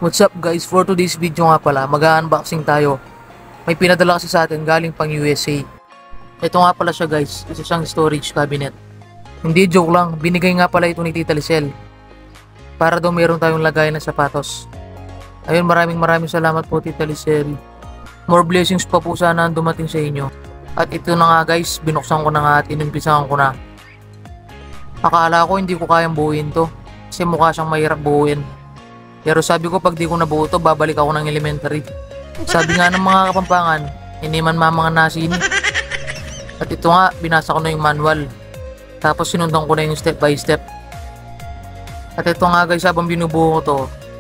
What's up guys, for today's video nga pala, mag-unboxing tayo. May pinadala kasi sa atin galing pang USA. Ito nga pala siya guys, isa siyang storage cabinet. Hindi joke lang, binigay nga pala ito ni Tita Lisel. Para daw meron tayong lagayan ng sapatos. Ayun, maraming salamat po Tita Lisel. More blessings pa po sana ang dumating sa inyo. At ito na nga guys, binuksan ko na nga at inumpisahan ko na. Akala ko hindi ko kayang buuin to, kasi mukha siyang mahirap buuin. Pero sabi ko pag di ko nabuo to, babalik ako ng elementary. Sabi nga ng mga Kapampangan, hindi man mamang nasin. At ito nga, binasa ko na yung manual. Tapos sinundan ko na yung step by step. At ito nga guys, habang binubuo ko to,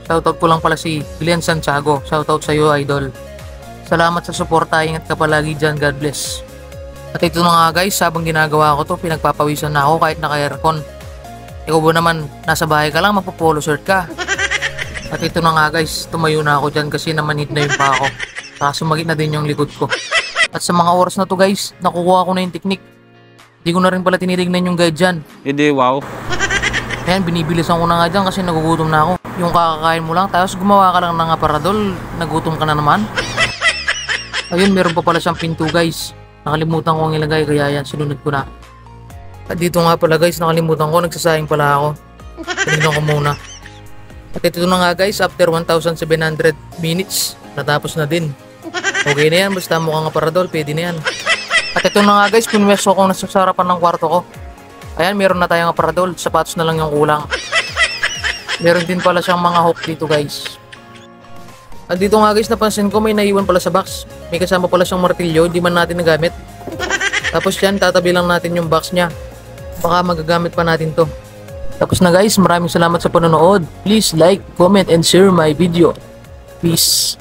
shoutout ko lang pala si Glenn Santiago. Shoutout sa iyo idol. Salamat sa suporta, ingat ka palagi dyan, God bless. At ito na nga guys, habang ginagawa ko to, pinagpapawisan na ako kahit naka-aircon. Ikaw ba naman, nasa bahay ka lang, magpo-polo shirt ka. At ito na nga guys, tumayo na ako dyan kasi namanid na yung pa ako. Saka sumagit na din yung likod ko. At sa mga oras na to guys, nakukuha ko na yung teknik. Hindi ko na rin pala tinitignan yung guide dyan. Hindi, wow. Ayan, binibilisan ko na nga dyan kasi nagugutom na ako. Yung kakakain mo lang, tapos gumawa ka lang ng aparadol, nagutom ka na naman. Ayun, meron pa pala siyang pinto guys. Nakalimutan ko ang ilagay kaya yan, sinunod ko na. At dito nga pala guys, nakalimutan ko, nagsasayang pala ako. Tingnan ko muna. At ito na nga guys, after 1,700 minutes, natapos na din. Okay na yan, basta mukhang aparador, pwede na yan. At ito na nga guys, pinwesto ko na sa sarapan ng kwarto ko. Ayan, meron na tayong aparador, sapatos na lang yung kulang. Meron din pala siyang mga hook dito guys. At dito nga guys, napansin ko may naiwan pala sa box. May kasama pala siyang martilyo, di man natin nagamit. Tapos yan, tatabi lang natin yung box niya. Baka magagamit pa natin to. Tapos na guys, maraming salamat sa panonood. Please like, comment, and share my video. Peace.